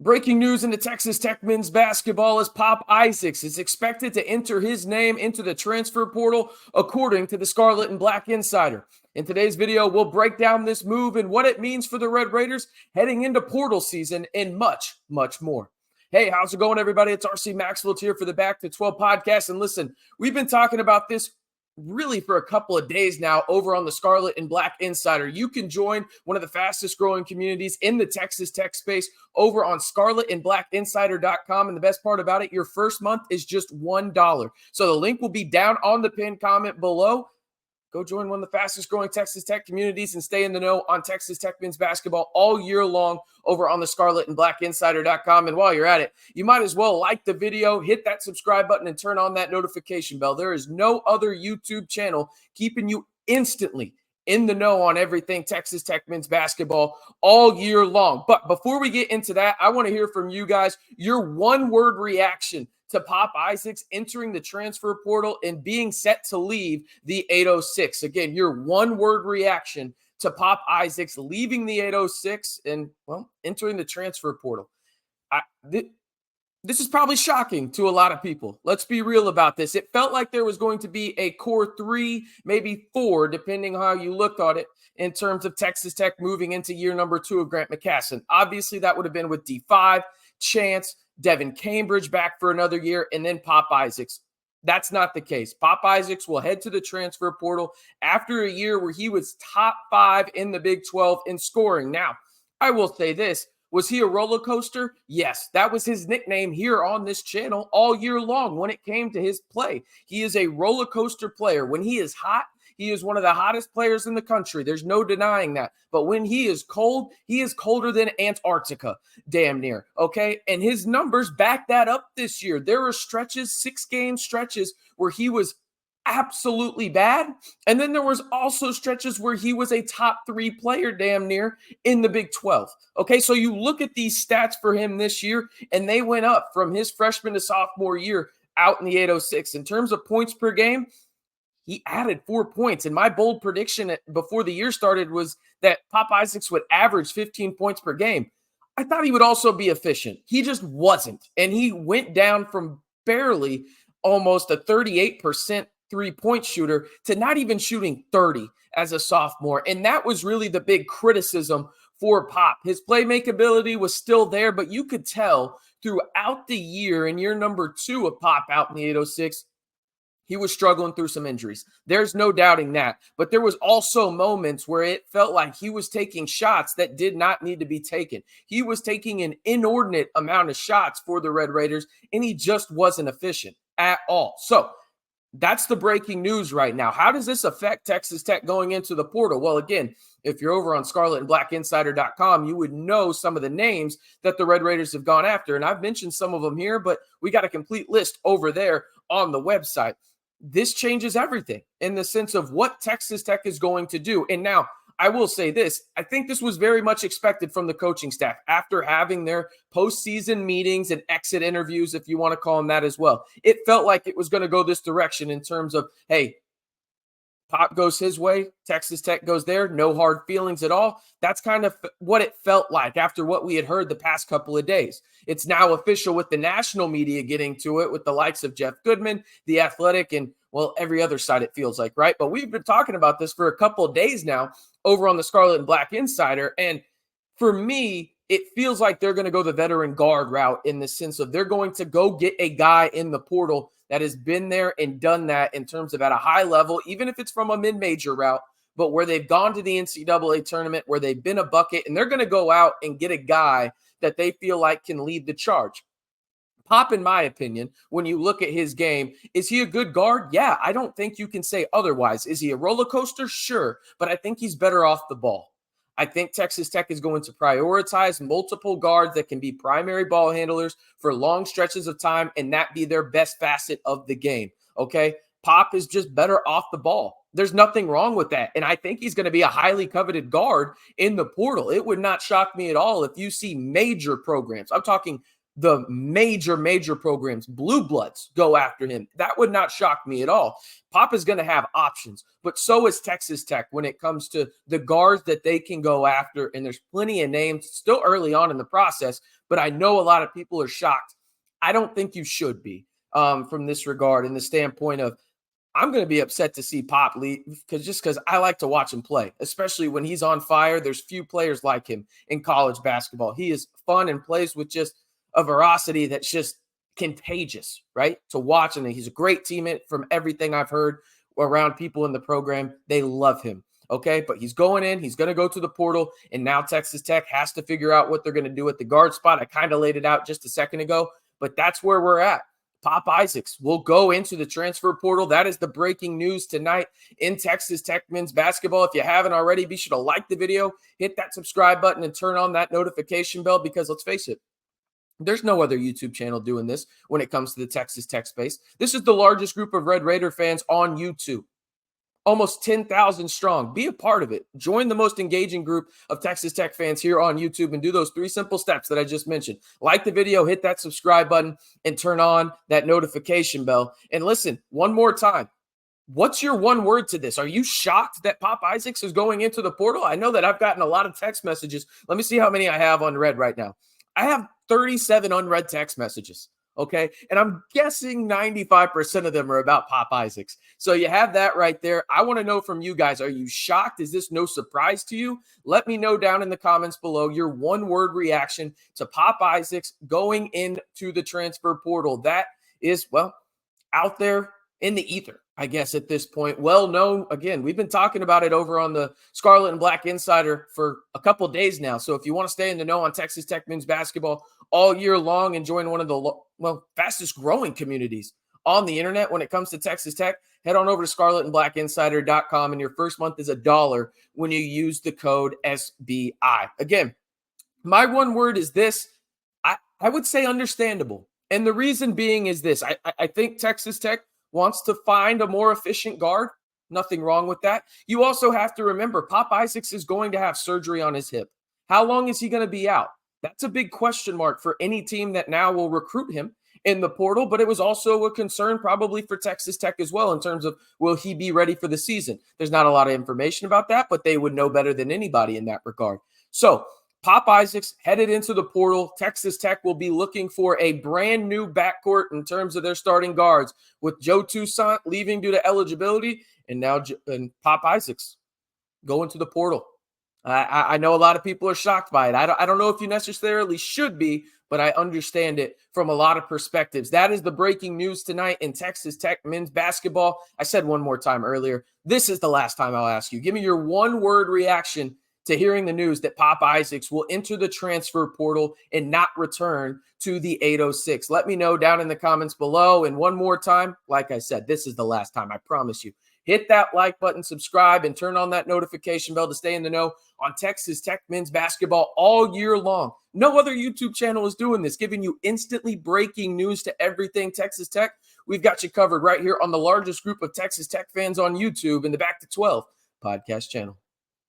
Breaking news in the Texas Tech men's basketball is Pop Isaacs is expected to enter his name into the transfer portal, according to the Scarlet and Black Insider. In today's video, we'll break down this move and what it means for the Red Raiders heading into portal season and much, much more. Hey, how's it going, everybody? It's RC Maxwell here for the Back to 12 podcast. And listen, we've been talking about this really for a couple of days now over on the Scarlet and Black Insider. You can join one of the fastest growing communities in the Texas Tech space over on scarletandblackinsider.com. And the best part about it, your first month is just $1. So the link will be down on the pinned comment below. Go join one of the fastest growing Texas Tech communities and stay in the know on Texas Tech men's basketball all year long over on the scarletandblackinsider.com. And while you're at it, you might as well like the video, hit that subscribe button, and turn on that notification bell. There is no other YouTube channel keeping you instantly in the know on everything Texas Tech men's basketball all year long. But before we get into that, I want to hear from you guys your one-word reaction to Pop Isaacs entering the transfer portal and being set to leave the 806. Again, your one-word reaction to Pop Isaacs leaving the 806 and, well, entering the transfer portal. This is probably shocking to a lot of people. Let's be real about this. It felt like there was going to be a core 3, maybe 4, depending on how you looked at it, in terms of Texas Tech moving into year number 2 of Grant McCassin. Obviously, that would have been with D5, Chance, Devin Cambridge back for another year, and then Pop Isaacs. That's not the case. Pop Isaacs will head to the transfer portal after a year where he was top 5 in the Big 12 in scoring. Now, I will say this. Was he a roller coaster? Yes, that was his nickname here on this channel all year long when it came to his play. He is a roller coaster player. When he is hot, he is one of the hottest players in the country. There's no denying that. But when he is cold, he is colder than Antarctica, damn near, okay? And his numbers back that up this year. There were stretches, 6-game stretches, where he was absolutely bad. And then there was also stretches where he was a top 3 player damn near in the Big 12. Okay, so you look at these stats for him this year, and they went up from his freshman to sophomore year out in the 806. In terms of points per game, he added 4 points. And my bold prediction before the year started was that Pop Isaacs would average 15 points per game. I thought he would also be efficient. He just wasn't. And he went down from barely almost a 38% three-point shooter to not even shooting 30 as a sophomore. And that was really the big criticism for Pop. His playmaking ability was still there, but you could tell throughout the year, in year number 2 of Pop out in the 806, he was struggling through some injuries. There's no doubting that. But there was also moments where it felt like he was taking shots that did not need to be taken. He was taking an inordinate amount of shots for the Red Raiders, and he just wasn't efficient at all. So that's the breaking news right now. How does this affect Texas Tech going into the portal? Well, again, if you're over on scarletandblackinsider.com, you would know some of the names that the Red Raiders have gone after. And I've mentioned some of them here, but we got a complete list over there on the website. This changes everything in the sense of what Texas Tech is going to do. And now, I will say this. I think this was very much expected from the coaching staff after having their postseason meetings and exit interviews, if you want to call them that as well. It felt like it was going to go this direction in terms of, hey, Pop goes his way, Texas Tech goes there, no hard feelings at all. That's kind of what it felt like after what we had heard the past couple of days. It's now official with the national media getting to it with the likes of Jeff Goodman, The Athletic, and, well, every other side it feels like, right? But we've been talking about this for a couple of days now over on the Scarlet and Black Insider, and for me, it feels like they're going to go the veteran guard route in the sense of they're going to go get a guy in the portal that has been there and done that in terms of at a high level, even if it's from a mid-major route, but where they've gone to the NCAA tournament, where they've been a bucket, and they're going to go out and get a guy that they feel like can lead the charge. Pop, in my opinion, when you look at his game, is he a good guard? Yeah, I don't think you can say otherwise. Is he a roller coaster? Sure, but I think he's better off the ball. I think Texas Tech is going to prioritize multiple guards that can be primary ball handlers for long stretches of time and that be their best facet of the game, okay? Pop is just better off the ball. There's nothing wrong with that, and I think he's going to be a highly coveted guard in the portal. It would not shock me at all if you see major programs. I'm talking the major programs, blue bloods, go after him. That would not shock me at all. Pop is going to have options, but so is Texas Tech when it comes to the guards that they can go after. And there's plenty of names still early on in the process, but I know a lot of people are shocked. I don't think you should be from this regard, in the standpoint of, I'm going to be upset to see Pop leave because I like to watch him play, especially when he's on fire. There's few players like him in college basketball. He is fun and plays with just a veracity that's just contagious, right? To watch. And he's a great teammate from everything I've heard around people in the program. They love him. Okay. But he's going in, he's going to go to the portal. And now Texas Tech has to figure out what they're going to do at the guard spot. I kind of laid it out just a second ago, but that's where we're at. Pop Isaacs will go into the transfer portal. That is the breaking news tonight in Texas Tech men's basketball. If you haven't already, be sure to like the video, hit that subscribe button, and turn on that notification bell, because let's face it, there's no other YouTube channel doing this when it comes to the Texas Tech space. This is the largest group of Red Raider fans on YouTube. Almost 10,000 strong. Be a part of it. Join the most engaging group of Texas Tech fans here on YouTube and do those 3 simple steps that I just mentioned. Like the video, hit that subscribe button, and turn on that notification bell. And listen, one more time, what's your one word to this? Are you shocked that Pop Isaacs is going into the portal? I know that I've gotten a lot of text messages. Let me see how many I have unread right now. I have 37 unread text messages. Okay. And I'm guessing 95% of them are about Pop Isaacs. So you have that right there. I want to know from you guys, are you shocked? Is this no surprise to you? Let me know down in the comments below your one-word reaction to Pop Isaacs going into the transfer portal. That is, well, out there in the ether, I guess, at this point. Well known. Again, we've been talking about it over on the Scarlet and Black Insider for a couple of days now. So if you want to stay in the know on Texas Tech men's basketball all year long and join one of the fastest growing communities on the internet when it comes to Texas Tech, head on over to scarletandblackinsider.com, and your first month is $1 when you use the code SBI. Again, my one word is this. I would say understandable. And the reason being is this. I think Texas Tech wants to find a more efficient guard. Nothing wrong with that. You also have to remember, Pop Isaacs is going to have surgery on his hip. How long is he going to be out? That's a big question mark for any team that now will recruit him in the portal, but it was also a concern probably for Texas Tech as well in terms of, will he be ready for the season? There's not a lot of information about that, but they would know better than anybody in that regard. So Pop Isaacs headed into the portal. Texas Tech will be looking for a brand new backcourt in terms of their starting guards, with Joe Toussaint leaving due to eligibility, and now Pop Isaacs going to the portal. I know a lot of people are shocked by it. I don't know if you necessarily should be, but I understand it from a lot of perspectives. That is the breaking news tonight in Texas Tech men's basketball. I said one more time earlier, this is the last time I'll ask you. Give me your one-word reaction to hearing the news that Pop Isaacs will enter the transfer portal and not return to the 806. Let me know down in the comments below. And one more time, like I said, this is the last time, I promise you. Hit that like button, subscribe, and turn on that notification bell to stay in the know on Texas Tech men's basketball all year long. No other YouTube channel is doing this, giving you instantly breaking news to everything Texas Tech. We've got you covered right here on the largest group of Texas Tech fans on YouTube in the Back to 12 podcast channel.